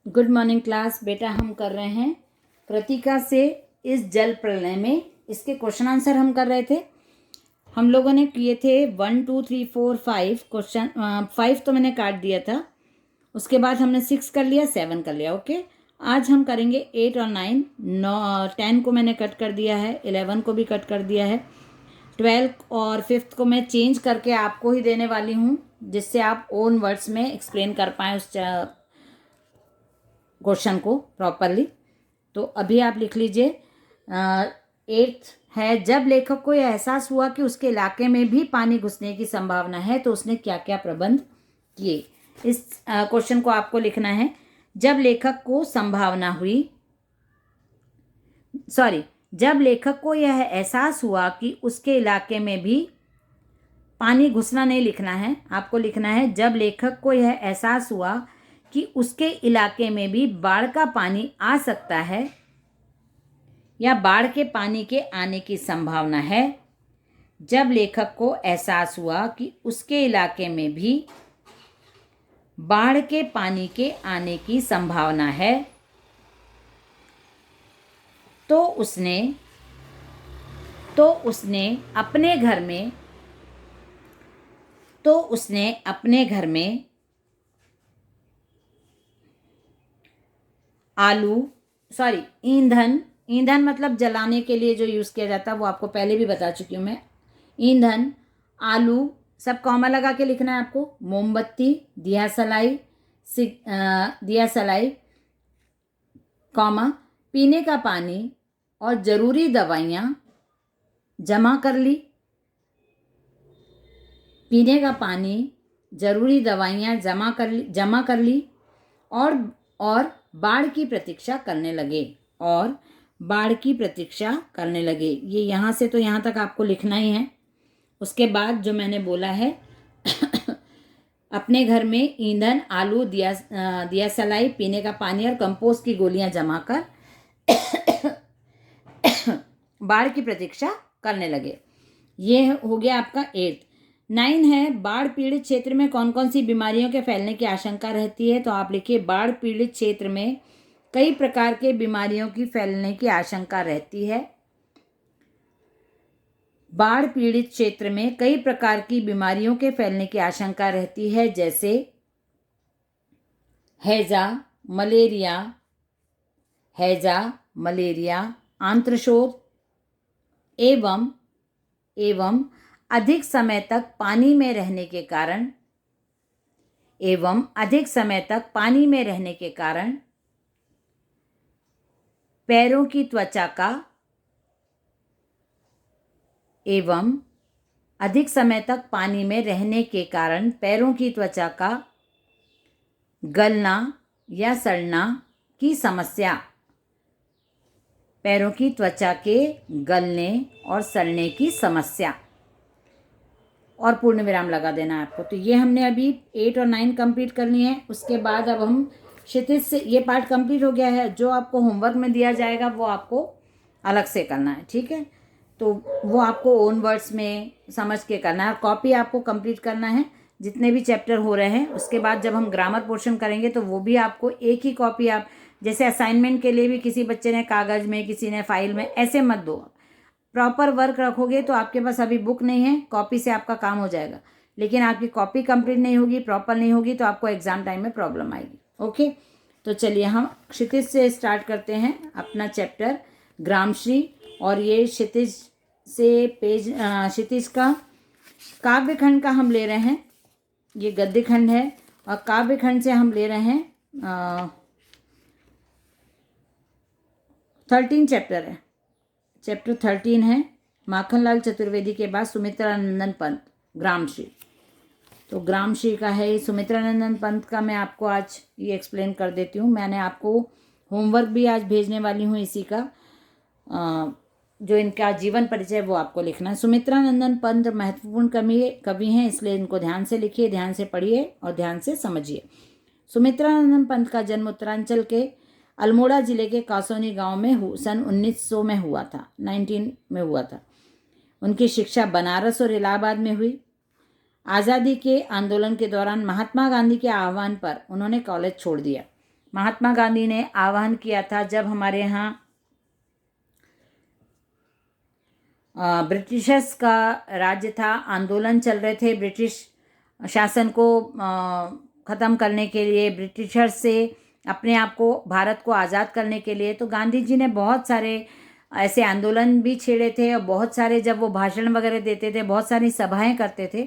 Good morning class. बेटा हम कर रहे हैं कृतिका से इस जल प्रलय में, इसके क्वेश्चन आंसर हम कर रहे थे। हम लोगों ने किए थे 1 2 3 4 5 क्वेश्चन। 5 तो मैंने काट दिया था, उसके बाद हमने 6 कर लिया, 7 कर लिया। ओके, आज हम करेंगे 8 और 9। 10 को मैंने कट कर दिया है, 11 को भी कट कर दिया है, 12 और 5 को मैं चेंज करके आपको ही देने वाली हूँ, जिससे आप ओन वर्ड्स में एक्सप्लेन कर पाएँ उस क्वेश्चन को प्रॉपरली। तो अभी आप लिख लीजिए। 8 है, जब लेखक को यह एहसास हुआ कि उसके इलाके में भी पानी घुसने की संभावना है तो उसने क्या क्या प्रबंध किए। इस क्वेश्चन को आपको लिखना है। जब लेखक को संभावना हुई, जब लेखक को यह एहसास हुआ कि उसके इलाके में भी पानी घुसना नहीं लिखना है, आपको लिखना है जब लेखक को यह एहसास हुआ कि उसके इलाके में भी बाढ़ का पानी आ सकता है या बाढ़ के पानी के आने की संभावना है। जब लेखक को एहसास हुआ कि उसके इलाके में भी बाढ़ के पानी के आने की संभावना है तो उसने अपने घर में ईंधन मतलब जलाने के लिए जो यूज़ किया जाता है, वो आपको पहले भी बता चुकी हूँ मैं। ईंधन, आलू, सब कॉमा लगा के लिखना है आपको। मोमबत्ती, दिया सलाई कॉमा, पीने का पानी और ज़रूरी दवाइयाँ जमा कर ली। पीने का पानी, ज़रूरी दवाइयाँ जमा कर ली और बाढ़ की प्रतीक्षा करने लगे। ये यहाँ से तो यहाँ तक आपको लिखना ही है। उसके बाद जो मैंने बोला है अपने घर में ईंधन, आलू, दिया सलाई, पीने का पानी और कंपोस्ट की गोलियां जमा कर बाढ़ की प्रतीक्षा करने लगे। ये हो गया आपका 8। 9 है, बाढ़ पीड़ित क्षेत्र में कौन कौन सी बीमारियों के फैलने की आशंका रहती है। तो आप लिखिए बाढ़ पीड़ित क्षेत्र में कई प्रकार के बीमारियों की फैलने की आशंका रहती है। बाढ़ पीड़ित क्षेत्र में कई प्रकार की बीमारियों के फैलने की आशंका रहती है, जैसे हैजा, मलेरिया, आंत्रशोथ एवं अधिक समय तक पानी में रहने के कारण पैरों की त्वचा का गलना या सड़ना की समस्या। पैरों की त्वचा के गलने और सड़ने की समस्या, और पूर्ण विराम लगा देना है आपको। तो ये हमने अभी 8 और 9 कंप्लीट करनी है। उसके बाद अब हम क्षितिज से, ये पार्ट कंप्लीट हो गया है। जो आपको होमवर्क में दिया जाएगा वो आपको अलग से करना है, ठीक है। तो वो आपको ओन वर्ड्स में समझ के करना है। कॉपी आपको कंप्लीट करना है जितने भी चैप्टर हो रहे हैं। उसके बाद जब हम ग्रामर पोर्शन करेंगे तो वो भी आपको एक ही कॉपी, आप जैसे असाइनमेंट के लिए भी किसी बच्चे ने कागज़ में, किसी ने फाइल में, ऐसे मत दो। प्रॉपर वर्क रखोगे तो आपके पास अभी बुक नहीं है, कॉपी से आपका काम हो जाएगा, लेकिन आपकी कॉपी कंप्लीट नहीं होगी, प्रॉपर नहीं होगी, तो आपको एग्जाम टाइम में प्रॉब्लम आएगी। ओके, तो चलिए हम क्षितिज से स्टार्ट करते हैं अपना चैप्टर ग्रामश्री। और ये क्षितिज का काव्य खंड का हम ले रहे हैं। ये गद्य खंड है और काव्य खंड से हम ले रहे हैं 13 चैप्टर है। चैप्टर 13 है। माखनलाल चतुर्वेदी के बाद सुमित्रानंदन पंत, ग्रामश्री। तो ग्रामश्री का है। सुमित्रानंदन पंत का मैं आपको आज ये एक्सप्लेन कर देती हूँ। मैंने आपको होमवर्क भी आज भेजने वाली हूँ इसी का। जो इनका जीवन परिचय वो आपको लिखना है। सुमित्रानंदन पंत महत्वपूर्ण कवि हैं, इसलिए इनको ध्यान से लिखिए, ध्यान से पढ़िए और ध्यान से समझिए। सुमित्रानंदन पंत का जन्म उत्तरांचल के अल्मोड़ा जिले के कासोनी गांव में सन 1900 में हुआ था, 19 में हुआ था। उनकी शिक्षा बनारस और इलाहाबाद में हुई। आज़ादी के आंदोलन के दौरान महात्मा गांधी के आह्वान पर उन्होंने कॉलेज छोड़ दिया। महात्मा गांधी ने आह्वान किया था जब हमारे यहाँ ब्रिटिशर्स का राज्य था, आंदोलन चल रहे थे ब्रिटिश शासन को ख़त्म करने के लिए, ब्रिटिशर्स से अपने आप को, भारत को आज़ाद करने के लिए। तो गांधी जी ने बहुत सारे ऐसे आंदोलन भी छेड़े थे और बहुत सारे, जब वो भाषण वगैरह देते थे, बहुत सारी सभाएं करते थे,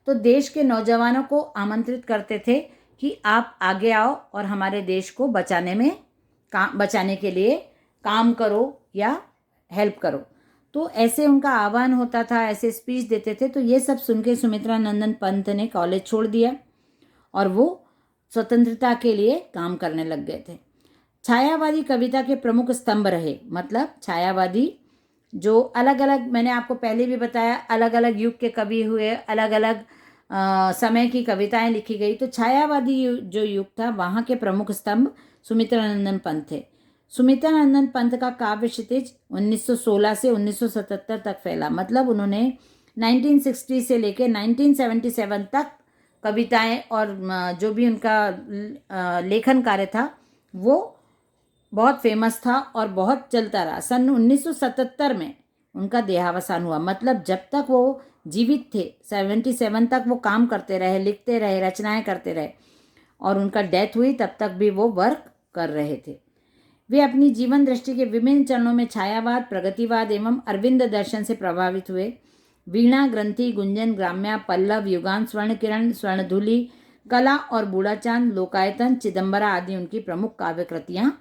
तो देश के नौजवानों को आमंत्रित करते थे कि आप आगे आओ और हमारे देश को बचाने के लिए काम करो या हेल्प करो। तो ऐसे उनका आह्वान होता था, ऐसे स्पीच देते थे। तो ये सब सुन के सुमित्रा नंदन पंत ने कॉलेज छोड़ दिया और वो स्वतंत्रता के लिए काम करने लग गए थे। छायावादी कविता के प्रमुख स्तंभ रहे, मतलब छायावादी जो अलग अलग, मैंने आपको पहले भी बताया, अलग अलग युग के कवि हुए, अलग अलग समय की कविताएं लिखी गई। तो छायावादी जो युग था, वहाँ के प्रमुख स्तंभ सुमित्रा नंदन पंत थे। सुमित्रा नंदन पंत का काव्य क्षितिज 1916 से 1977 तक फैला, मतलब उन्होंने 1960 से लेकर 1977 तक कविताएं और जो भी उनका लेखन कार्य था वो बहुत फेमस था और बहुत चलता रहा। सन 1977 में उनका देहावसान हुआ, मतलब जब तक वो जीवित थे 77 तक वो काम करते रहे, लिखते रहे, रचनाएं करते रहे, और उनका डेथ हुई तब तक भी वो वर्क कर रहे थे। वे अपनी जीवन दृष्टि के विभिन्न चरणों में छायावाद, प्रगतिवाद एवं अरविंद दर्शन से प्रभावित हुए। वीणा, ग्रंथि, गुंजन, ग्राम्या, पल्लव, युगान, स्वर्ण किरण, स्वर्णधूलि, कला और बूढ़ा चांद, लोकायतन, चिदंबरा आदि उनकी प्रमुख काव्य कृतियाँ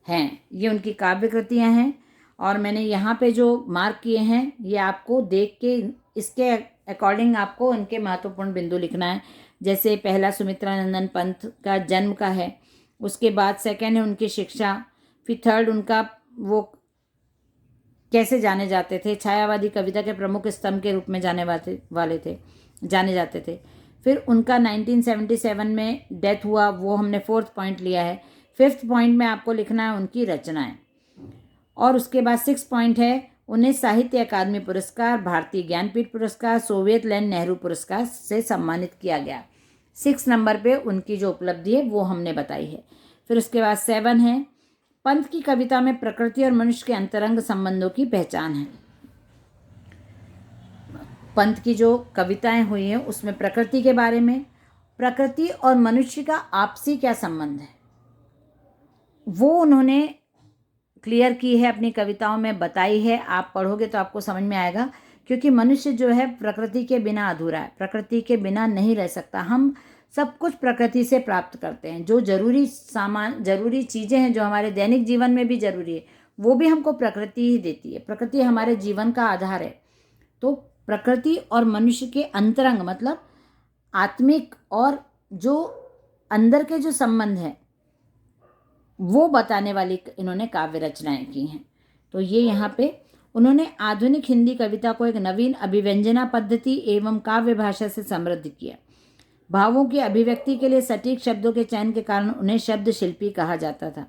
हैं। ये उनकी काव्य कृतियाँ हैं और मैंने यहाँ पे जो मार्क किए हैं ये आपको देख के इसके अकॉर्डिंग आपको उनके महत्वपूर्ण बिंदु लिखना है। जैसे पहला सुमित्रा नंदन पंत का जन्म का है, उसके बाद सेकंड है उनकी शिक्षा, फिर थर्ड उनका वो कैसे जाने जाते थे, छायावादी कविता के प्रमुख स्तंभ के रूप में जाने जाते थे। फिर उनका 1977 में डेथ हुआ, वो हमने 4th पॉइंट लिया है। 5th पॉइंट में आपको लिखना है उनकी रचनाएं, और उसके बाद 6th पॉइंट है उन्हें साहित्य अकादमी पुरस्कार, भारतीय ज्ञानपीठ पुरस्कार, सोवियत लैंड नेहरू पुरस्कार से सम्मानित किया गया। 6 नंबर पे उनकी जो उपलब्धि है वो हमने बताई है। फिर उसके बाद 7 है पंत की कविता में प्रकृति और मनुष्य के अंतरंग संबंधों की पहचान है। पंत की जो कविताएं हुई हैं उसमें प्रकृति के बारे में, प्रकृति और मनुष्य का आपसी क्या संबंध है वो उन्होंने क्लियर की है, अपनी कविताओं में बताई है। आप पढ़ोगे तो आपको समझ में आएगा, क्योंकि मनुष्य जो है प्रकृति के बिना अधूरा है, प्रकृति के बिना नहीं रह सकता। हम सब कुछ प्रकृति से प्राप्त करते हैं, जो जरूरी चीज़ें हैं जो हमारे दैनिक जीवन में भी जरूरी है, वो भी हमको प्रकृति ही देती है। प्रकृति हमारे जीवन का आधार है। तो प्रकृति और मनुष्य के अंतरंग, मतलब आत्मिक और जो अंदर के जो संबंध है वो बताने वाली इन्होंने काव्य रचनाएं की हैं। तो ये यहाँ पे उन्होंने आधुनिक हिंदी कविता को एक नवीन अभिव्यंजना पद्धति एवं काव्य भाषा से समृद्ध किया। भावों की अभिव्यक्ति के लिए सटीक शब्दों के चयन के कारण उन्हें शब्द शिल्पी कहा जाता था।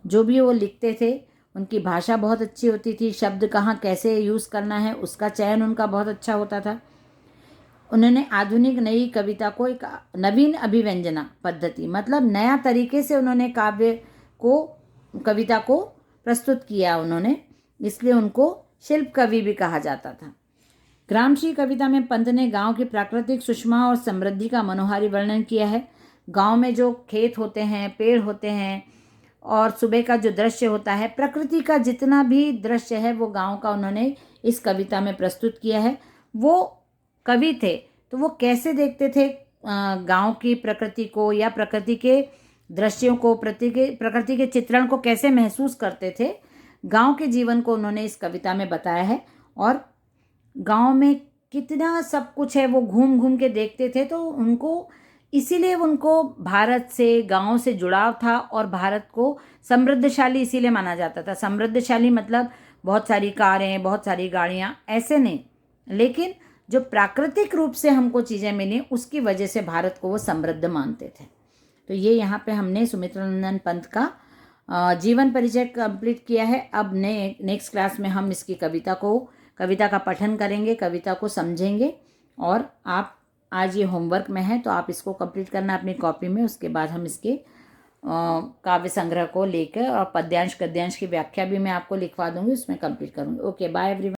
जो भी वो लिखते थे उनकी भाषा बहुत अच्छी होती थी, शब्द कहाँ कैसे यूज़ करना है उसका चयन उनका बहुत अच्छा होता था। उन्होंने आधुनिक नई कविता को एक नवीन अभिव्यंजना पद्धति, मतलब नया तरीके से उन्होंने कविता को प्रस्तुत किया उन्होंने, इसलिए उनको शिल्प कवि भी कहा जाता था। ग्रामशी कविता में पंत ने गांव की प्राकृतिक सुषमा और समृद्धि का मनोहारी वर्णन किया है। गांव में जो खेत होते हैं, पेड़ होते हैं और सुबह का जो दृश्य होता है, प्रकृति का जितना भी दृश्य है वो गांव का उन्होंने इस कविता में प्रस्तुत किया है। वो कवि थे तो वो कैसे देखते थे गांव की प्रकृति को, या प्रकृति के दृश्यों को, प्रकृति के चित्रण को कैसे महसूस करते थे, गांव के जीवन को उन्होंने इस कविता में बताया है। और गांव में कितना सब कुछ है वो घूम घूम के देखते थे, तो उनको इसीलिए उनको भारत से, गांव से जुड़ाव था और भारत को समृद्धशाली इसीलिए माना जाता था। समृद्धशाली मतलब बहुत सारी कारें, बहुत सारी गाड़ियां, ऐसे नहीं, लेकिन जो प्राकृतिक रूप से हमको चीज़ें मिली उसकी वजह से भारत को वो समृद्ध मानते थे। तो ये यहाँ पे हमने सुमित्रा नंदन पंत का जीवन परिचय कंप्लीट किया है। अब नेक्स्ट क्लास में हम इसकी कविता का पठन करेंगे, कविता को समझेंगे, और आप आज ये होमवर्क में है तो आप इसको कंप्लीट करना अपनी कॉपी में। उसके बाद हम इसके काव्य संग्रह को लेकर, और पद्यांश गद्यांश की व्याख्या भी मैं आपको लिखवा दूंगी, उसमें कंप्लीट करूंगी। Okay, bye everyone.